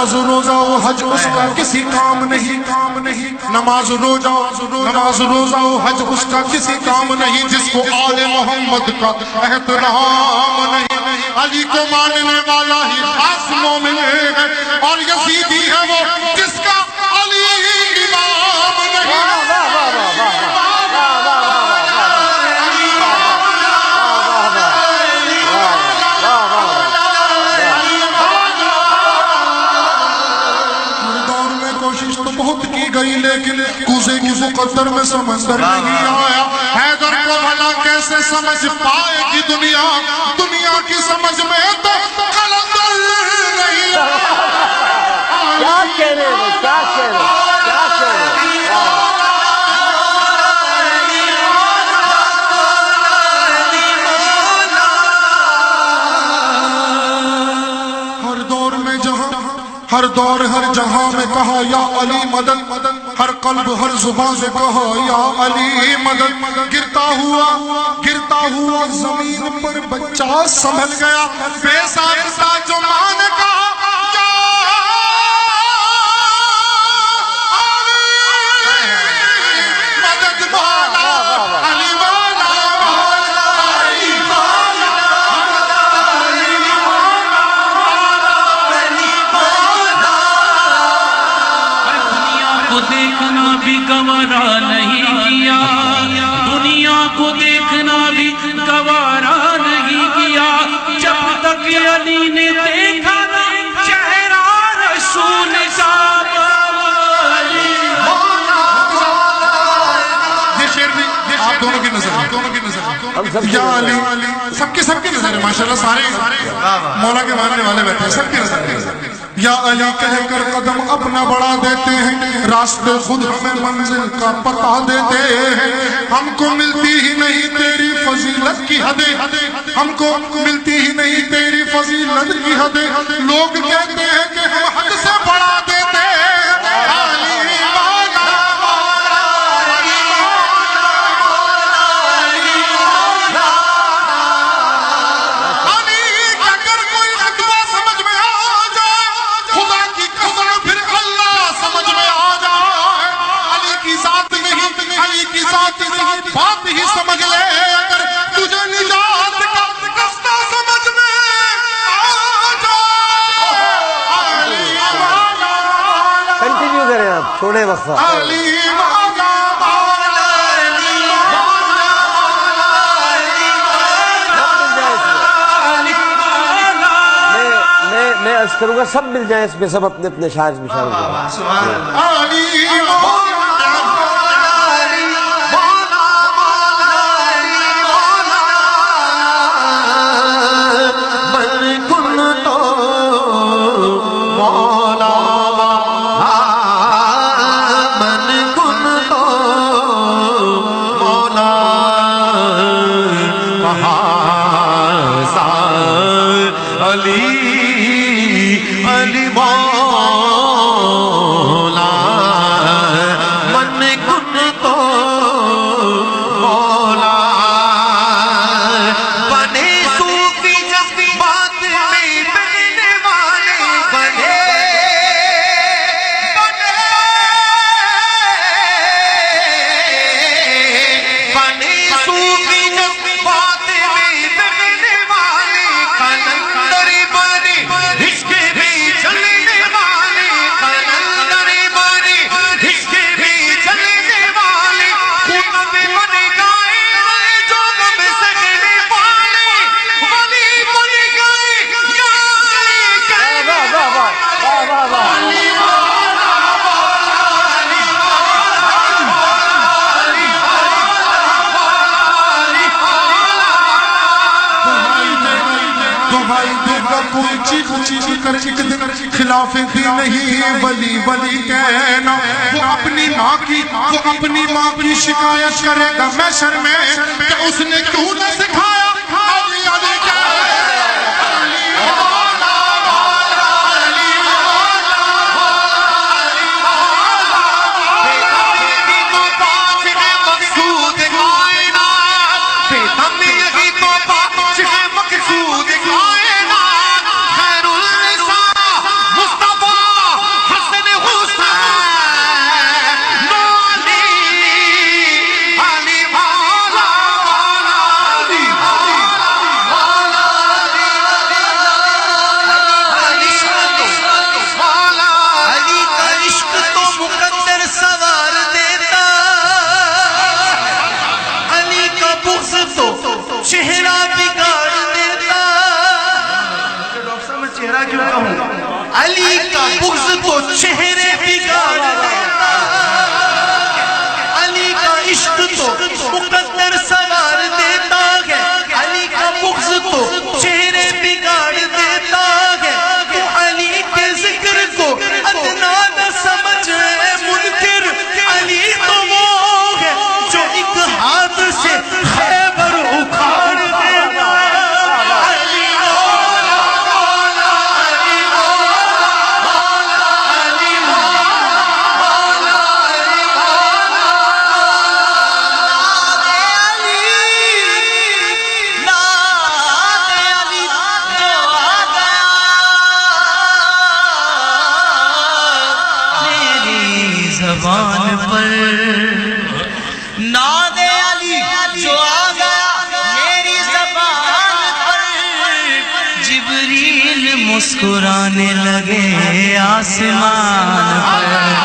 نماز روزہ و حج اس کا کسی کام نہیں، نماز روزہ و حج اس کا کسی کام نہیں جس کو آل محمد کا احترام نہیں۔ علی کو ماننے والا ہی خاص مومن ہے، اور یزیدی ہے وہ جس کا علی امام نہیں۔ بہت کی گئی لیکن کوزے کی مقدر میں سمندر نہیں آیا۔ حیدر کو بھلا کیسے سمجھ پائے گی دنیا کی سمجھ میں تو قلندر نہیں آیا۔ کیا کہہ رہے ہیں، کیا کہہ رہے ہیں، کیا کہہ رہے ہیں۔ ہر دور ہر جہاں میں کہا یا علی مدد، ہر قلب ہر زبان سے کہا یا علی مدد۔ گرتا ہوا زمین پر بچہ سنبھل گیا، بے ساختہ جو ماں نے کہا گوارا نہیں کیا، دنیا کو دیکھنا بھی گوارا نہیں کیا، جب تک علی نے دیکھا نا چہرہ رسول صاحب۔ یہ شعر بھی آپ دونوں کی نظر یا علی، سب کی نظر ہے ماشاءاللہ، سارے مولا کے ماننے والے بیٹھے ہیں، سب کی نظر ہے۔ یا علی کہہ کر قدم اپنا بڑھا دیتے ہیں، راستے خود ہمیں منزل کا پتہ دیتے ہیں۔ ہم کو ملتی ہی نہیں تیری فضیلت کی حدیں، ہم کو ملتی ہی نہیں تیری فضیلت کی حدیں، لوگ کہتے ہیں کہ ہم حد سے بڑھا دیتے ہیں۔ بات ہی سمجھ لے اگر تجھے نجات کا رستہ سمجھ میں آ جائے۔ کنٹینیو کریں آپ، چھوڑے وقفہ۔ میں عرض کروں گا سب مل جائیں اس میں، سب اپنے اپنے شاعر میں شامل کریں۔ خلاف دی نہیں ولی کہنا، وہ اپنی ماں کی شکایت کرے گا محشر میں کہ اس نے کیوں نہ سکھایا۔ پر ناد علی جو آ گیا میری زبان پر جبریل مسکرانے لگے آسمان پر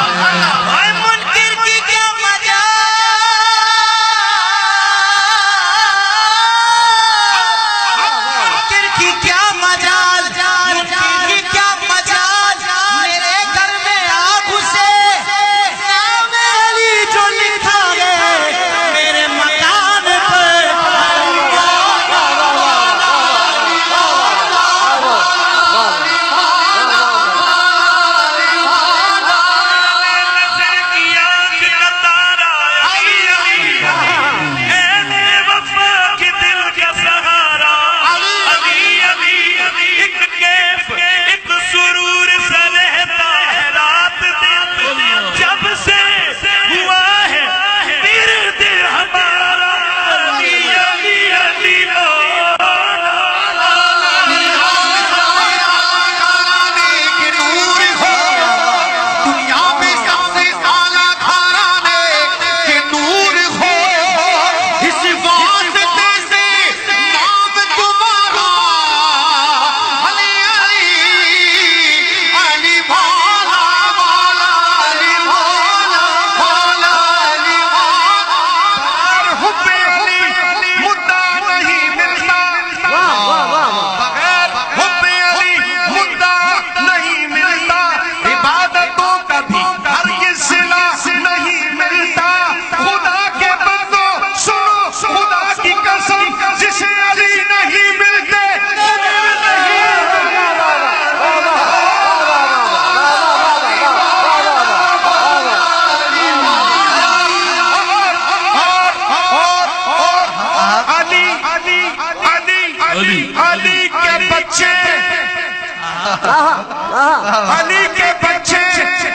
علی کے بچے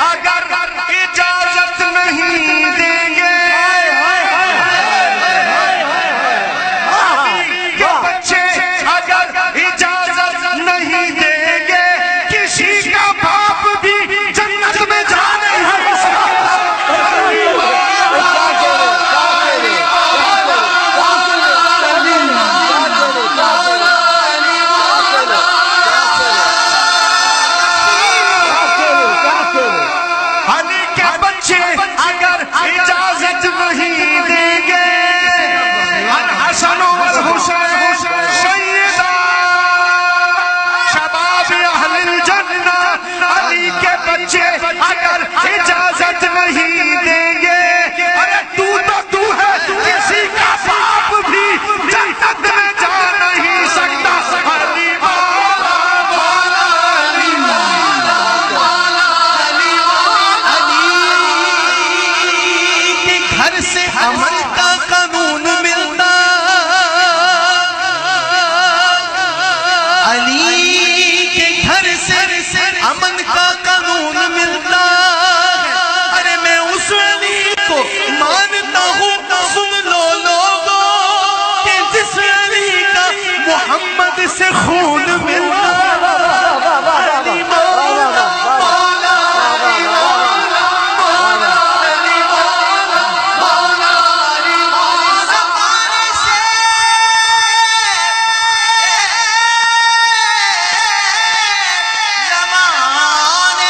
اگر اجازت نہیں دیں گے، علی کے بچے اگر اجازت نہیں دیں گے، کسی کا باپ بھی جنت میں جانے نہیں سکتا۔ اگر اجازت نہیں دیں گے، ارے تو ہے، کسی کا باپ بھی جنت میں جا نہیں سکتا۔ علی مولا مولا علی مولا مولا علی کے گھر سے امن کا قانون ملتا، علی کے گھر سے امن کا قانون ملتا ہے۔ ارے میں اس علی کو مانتا ہوں، سن لو لوگوں کہ جس علی کا محمد سے خون ملتا ہے۔ علی مولا مولا علی مولا مولا علی مولا مولا علی مولا۔ زمانے سے زمانے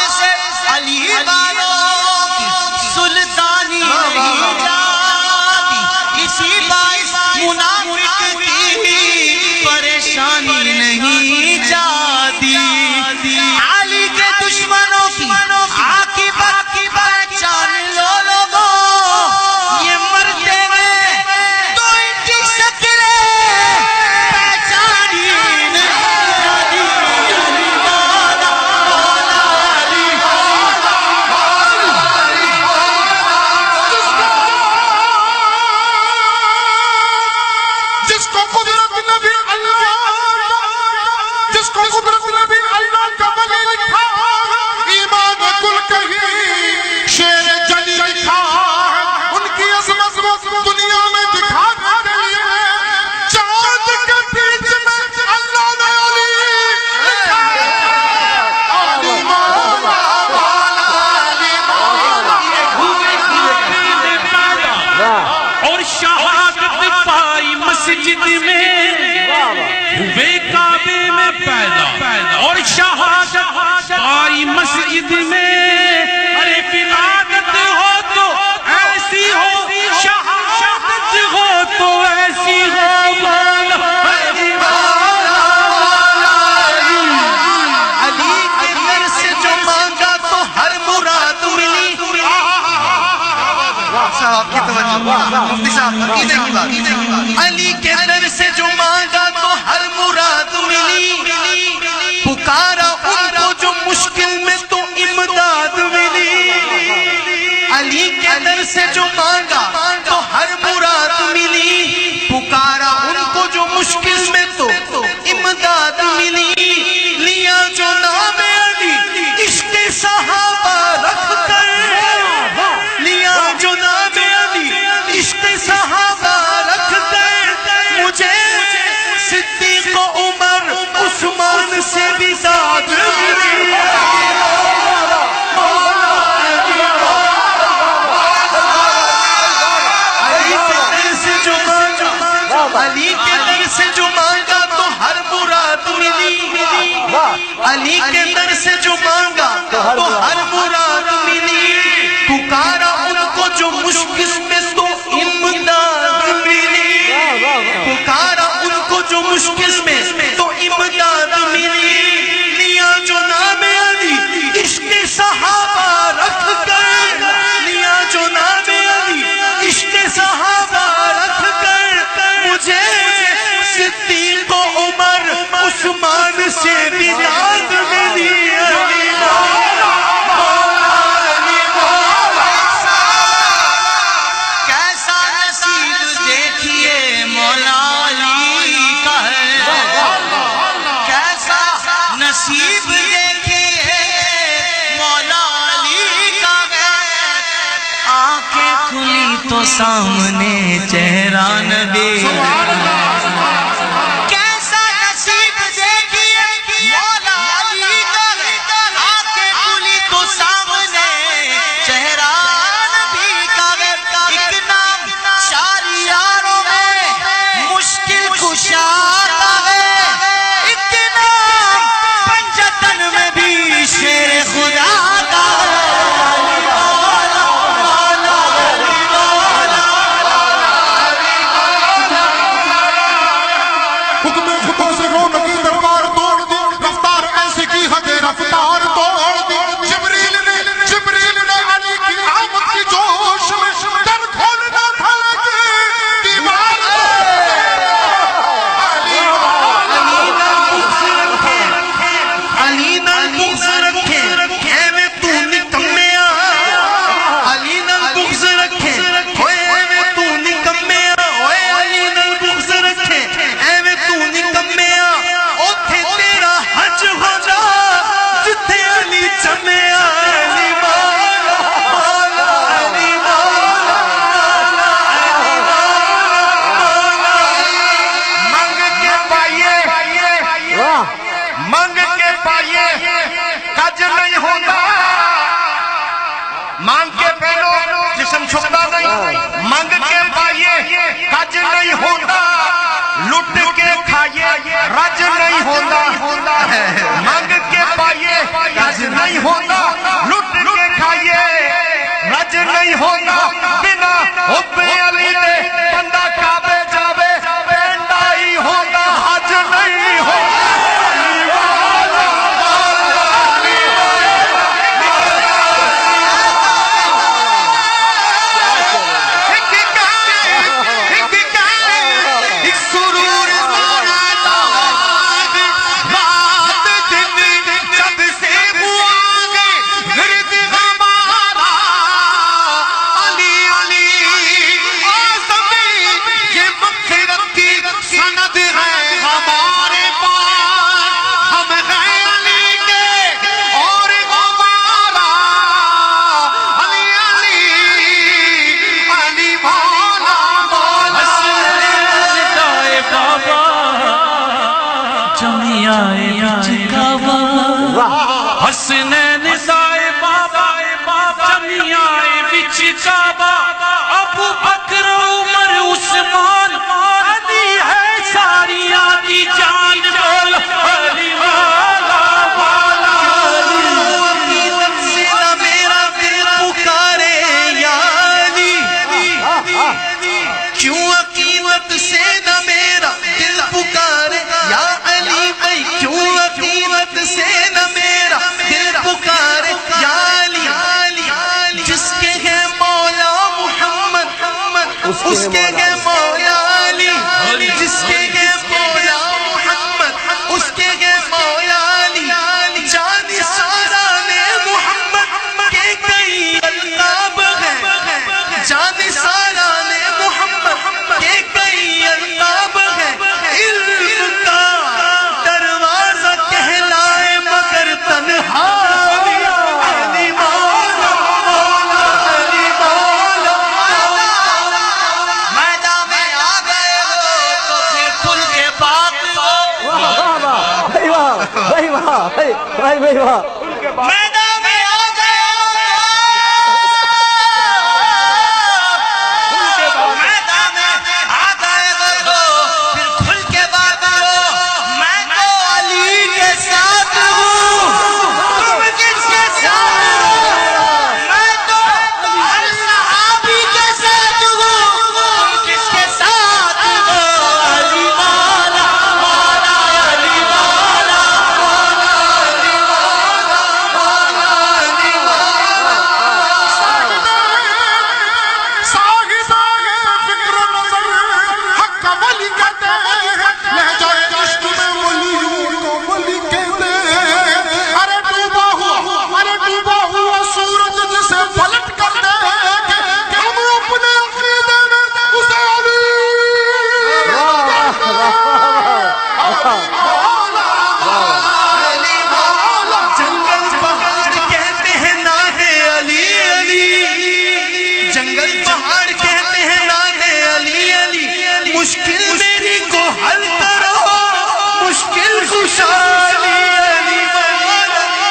ہوئے کعبے میں پیدا اور شہادت پائی مسجد میں ارے ولادت ہو تو ایسی ہو شہادت ہو تو ایسی ہو مفتی صاحب عقیدے کی بات علی کے در سے جو مانگا تو ہر مراد ملی پکارا ان کو جو مشکل میں تو امداد ملی علی کے در سے جو مانگا تو ہر مراد ملی پکارا ان کو جو مشکل میں تو امداد ملی لیا جو نام علی عشق صحابہ رکھ کر لیا جو نام عشق صحابہ رکھ کر مجھے صدیق و عمر عثمان سے بھی داد ملی علی کے در سے جو مانگا تو ہر مراد ملی علی کے در سے جو مانگا تو ہر مراد ملی پکارا ان کو جو مشکل میں تو امداد ملی پکارا ان کو جو مشکل میں تو امداد ملی لیا جو نام علی عشق صحابہ رکھ کر لیا جو نام علی عشق صحابہ رکھ کر مجھے صدیق و عمر عثمان سے بھی داد ملی نصیب دیکھیے مولا علی کا ہے آنکھیں کھلی تو سامنے چہرہ نبی کیسا نصیب دیکھیے مولا علی کا ہے آنکھیں کھلی تو سامنے چہرہ نبی کا ہے ایک نام شاریاروں میں مشکل کشا کا ہے شیر خدا کا حکم خدا سے رونق کی دربار توڑ دی رفتار ایسی کی حد رفتار توڑ دی جبریل نے علی کی آمد کی جوش میں در کھولنا تھا دیوار علی نال بغض رکھے اے میں تو نکمیا علی نال بغض رکھے ہوئے اے میں تو نکمیا ہوئے علی نال بغض رکھے اے میں تو نکمیا اوتھے تیرا حج ہو جا جتھے علی چمیا علی مولا مولا علی مولا منگ کے پائیے منگ کے پائیے کج نہیں ہوتا مانگ کے پہلو جسم چھپتا نہیں منگ کے پائیے کج نہیں ہوتا لٹ کے کھائیے رج نہیں ہوتا منگ کے پائیے کج نہیں ہوتا لٹ کے کھائیے رج نہیں ہوتا بنا حب علی دے بندہ کعبے جاوے پینڈا ہی ہوتا حج نہیں ہوتا حسنین دائے بابا جمیائے بچ کعبہ ابو بکر عمر عثمان علی ہے ساری آدھی جان بھائی بھائی واہ میدان میں آ گیا میدان میں آ گئے وہ تو پھر کھل کے بات کرو میں تو علی کے ساتھ ہوں تم کس کے ساتھ میں تو ہر صحابی کے ساتھ ہوں تم کس کے ساتھ ہو علی والا مولا علی والا جنگل پہاڑ کہتے ہیں نانے علی علی جنگل پہاڑ کہتے ہیں نانے علی علی مشکل میری کو حل کرو مشکل کشا علی علی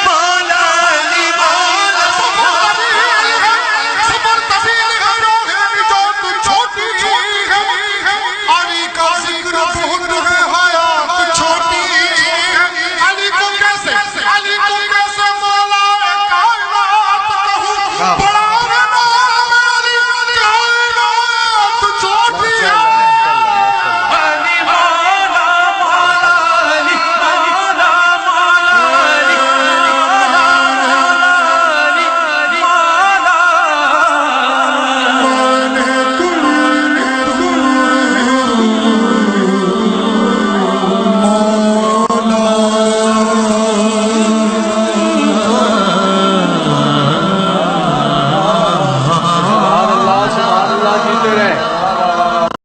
مولا علی مولا